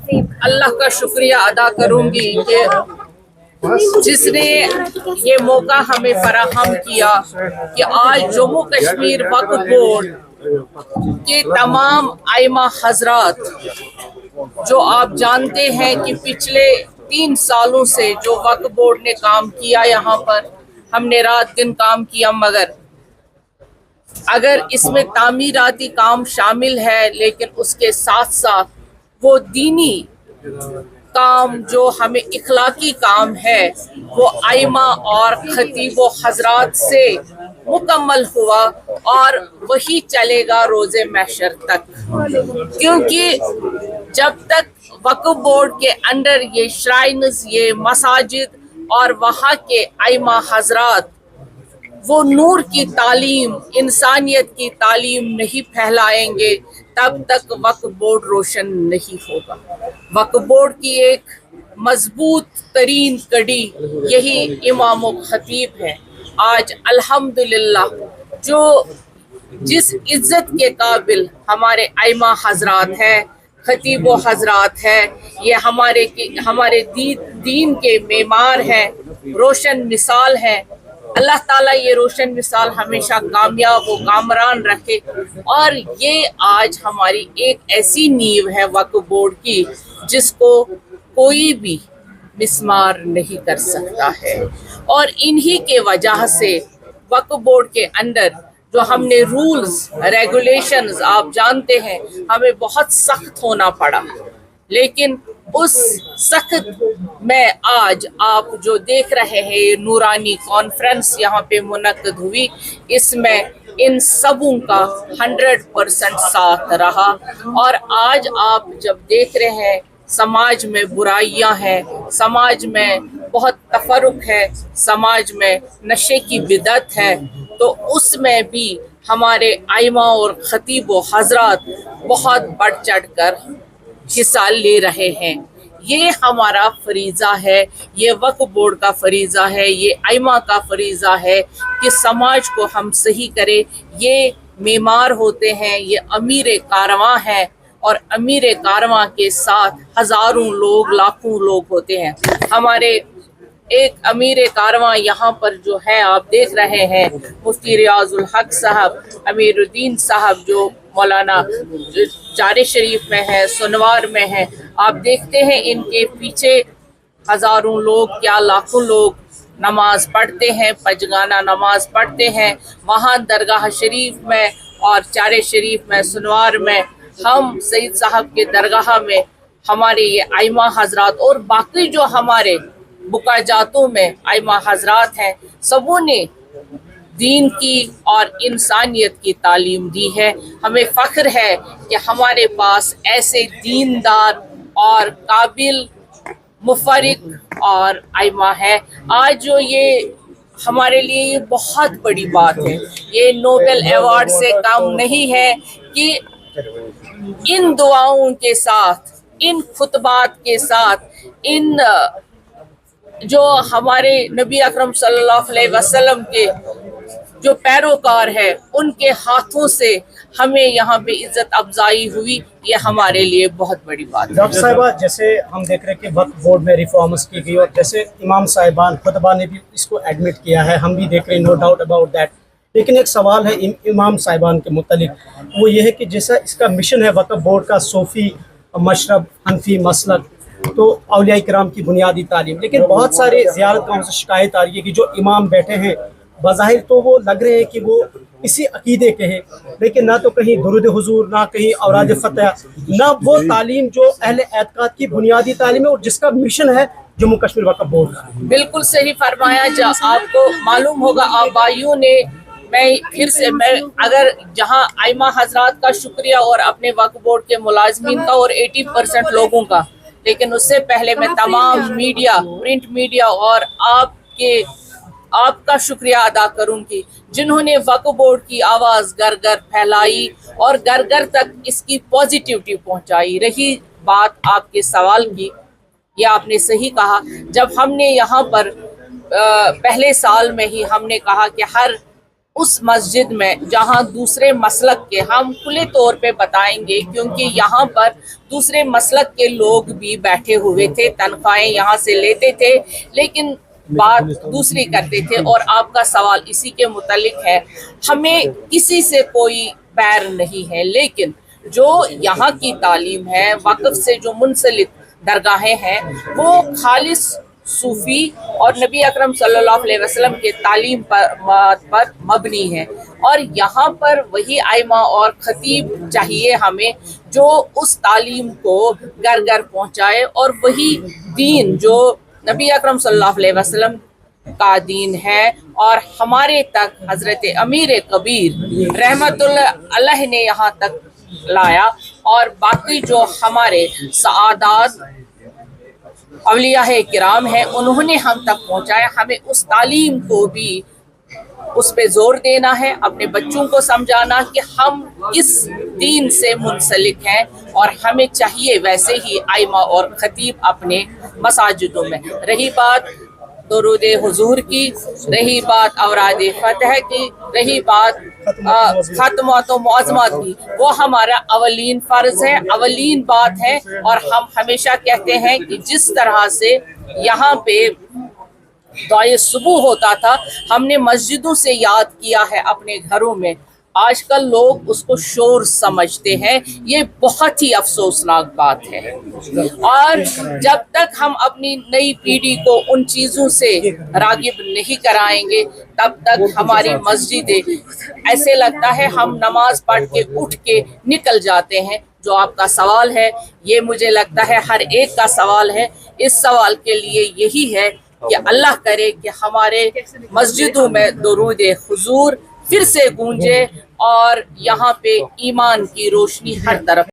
अल्लाह का शुक्रिया अदा करूंगी कि जिसने ये मौका हमें फराहम किया कि आज जम्मू कश्मीर वक्फ बोर्ड के तमाम आइमा हजरात, जो आप जानते हैं कि पिछले 3 सालों से जो वक्फ बोर्ड ने काम किया, यहाँ पर हमने रात दिन काम किया, मगर अगर इसमें तामीराती काम शामिल है, लेकिन उसके साथ साथ वो दीनी काम जो हमें इखलाकी काम है वो आइमा और खतीब हजरात से मुकम्मल हुआ और वही चलेगा रोज़े महशर तक, क्योंकि जब तक वक्फ बोर्ड के अंडर ये श्राइन्स, ये मसाजिद और वहाँ के आइमा हजरात वो नूर की तालीम, इंसानियत की तालीम नहीं फैलाएंगे, तब तक वक्फ बोर्ड रोशन नहीं होगा। वक्फ बोर्ड की एक मजबूत तरीन कड़ी यही इमाम व खतीब है। आज अल्हम्दुलिल्लाह जो जिस इज्जत के काबिल हमारे आइमा हजरात है, खतीब व हजरात है, ये हमारे दीन के मेमार हैं, रोशन मिसाल है। अल्लाह ताला ये रोशन मिसाल हमेशा कामयाब व कामरान रखे। और ये आज हमारी एक ऐसी नींव है वक्फ बोर्ड की जिसको कोई भी मिस्मार नहीं कर सकता है, और इन्हीं के वजह से वक्फ बोर्ड के अंदर जो हमने रूल्स रेगुलेशंस, आप जानते हैं हमें बहुत सख्त होना पड़ा, लेकिन उस सख्त में आज आप जो देख रहे हैं ये नूरानी कॉन्फ्रेंस यहाँ पे मुनक्कद हुई, इसमें इन सबों का 100% साथ रहा। और आज आप जब देख रहे हैं समाज में बुराइयां हैं, समाज में बहुत तफरुक है, समाज में नशे की बिदत है, तो उसमें भी हमारे आइमा और खतीब व हजरात बहुत बढ़ चढ़ कर हिस्सा ले रहे हैं। ये हमारा फरीज़ा है, ये वक्फ बोर्ड का फरीज़ा है, ये आइमा का फरीज़ा है कि समाज को हम सही करें। ये मेमार होते हैं, ये अमीर कारवां हैं, और अमीर कारवां के साथ हज़ारों लोग, लाखों लोग होते हैं। हमारे एक अमीर कारवां यहाँ पर जो है आप देख रहे हैं, मुफ्ती रियाजुल हक साहब, अमीरुद्दीन साहब जो मौलाना चारे शरीफ में है, सुनवार में है, आप देखते हैं इनके पीछे हज़ारों लोग, क्या लाखों लोग नमाज पढ़ते हैं, पजगाना नमाज पढ़ते हैं। वहाँ दरगाह शरीफ में और चारे शरीफ में, सुनवार में, हम सईद साहब के दरगाह में हमारे ये आइमा हजरात और बाकी जो हमारे बुकाजातों में आइमा हजरात हैं, सबों ने दीन की और इंसानियत की तालीम दी है। हमें फ़ख्र है कि हमारे पास ऐसे दीनदार और काबिल मुफरिक और आइमा है। आज जो ये हमारे लिए ये बहुत बड़ी बात है, ये नोबेल अवार्ड से कम नहीं है कि इन दुआओं के साथ, इन खुतबात के साथ, इन जो हमारे नबी अकरम सल्लल्लाहु अलैहि वसल्लम के जो पैरोकार है, उनके हाथों से हमें यहाँ पे इज्जत अफजाई हुई, ये हमारे लिए बहुत बड़ी बात है। डॉक्टर साहिबा, जैसे हम देख रहे हैं कि वक्फ बोर्ड में रिफॉर्म्स की गई, और जैसे इमाम साहिबान खुतबा ने भी इसको एडमिट किया है, हम भी देख रहे हैं, नो डाउट अबाउट दैट। लेकिन एक सवाल है इमाम साहिबान के मुतालिक, वो ये है कि जैसा इसका मिशन है वक्फ बोर्ड का, सूफ़ी मशरब, हनफी मसलक, तो औलिया किराम की बुनियादी तालीम, लेकिन बहुत सारे ज़ियारतगाहों से शिकायत आ रही है कि जो इमाम बैठे हैं बज़ाहिर तो वो लग रहे हैं कि वो इसी अकीदे के हैं, लेकिन ना तो कहीं दुरूद हुजूर, ना कहीं औराद फतह, ना वो तालीम जो अहले एतकाद की बुनियादी तालीम है और जिसका मिशन है जम्मू कश्मीर वक्फ बोर्ड का। बिल्कुल सही फरमाया। जब आपको मालूम होगा आबाइयों ने, मैं अगर जहां आइमा हजरात का शुक्रिया और अपने वक्फ बोर्ड के मुलाजमीन का और 80% लोगों का, लेकिन उससे पहले मैं तमाम मीडिया, प्रिंट मीडिया और आपका शुक्रिया अदा करूंगी जिन्होंने वक्फ बोर्ड की आवाज़ घर घर फैलाई और घर घर तक इसकी पॉजिटिविटी पहुंचाई। रही बात आपके सवाल की, ये आपने सही कहा। जब हमने यहाँ पर पहले साल में ही हमने कहा कि हर उस मस्जिद में जहां दूसरे मसलक के, हम खुले तौर पे बताएंगे क्योंकि यहाँ पर दूसरे मसलक के लोग भी बैठे हुए थे, तनख्वाहें यहाँ से लेते थे, लेकिन बात दूसरी करते थे। और आपका सवाल इसी के मुतालिक है, हमें किसी से कोई बैर नहीं है, लेकिन जो यहाँ की तालीम है, वक़्फ़ से जो मुंसलिक दरगाहें हैं, वो खालिस सूफ़ी और नबी अकरम सल्लल्लाहु अलैहि वसल्लम के तालीम पर मबनी है। और यहाँ पर वही आइमा और खतीब चाहिए हमें जो उस तालीम को घर घर पहुँचाए, और वही दीन जो नबी अकरम सल्लल्लाहु अलैहि वसल्लम का दीन है और हमारे तक हज़रत अमीर कबीर रहमतुल्लाह अलैह ने यहाँ तक लाया, और बाकी जो हमारे सआदात औलिया किराम हैं उन्होंने हम तक पहुँचाया। हमें उस तालीम को भी उस पे जोर देना है, अपने बच्चों को समझाना कि हम किस दीन से मुंसलिक हैं, और हमें चाहिए वैसे ही आइमा और खतीब अपने मसाजिदों में। रही बात दुरूद हुजूर की, रही बात औराद फतह की, रही बात खत्मात मुअज़्ज़मात की, वो हमारा अवलीन फ़र्ज़ है, अवलीन बात है। और हम हमेशा कहते हैं कि जिस तरह से यहाँ पे दुआए सुबह होता था, हमने मस्जिदों से याद किया है अपने घरों में, आजकल लोग उसको शोर समझते हैं। ये बहुत ही अफसोसनाक बात है। और जब तक हम अपनी नई पीढ़ी को उन चीज़ों से रागिब नहीं कराएंगे, तब तक हमारी मस्जिदें ऐसे लगता है हम नमाज पढ़ के उठ के निकल जाते हैं। जो आपका सवाल है, ये मुझे लगता है हर एक का सवाल है। इस सवाल के लिए यही है कि अल्लाह करे कि हमारे मस्जिदों में दुरूद हुजूर फिर से गूंजे और यहाँ पे ईमान की रोशनी हर तरफ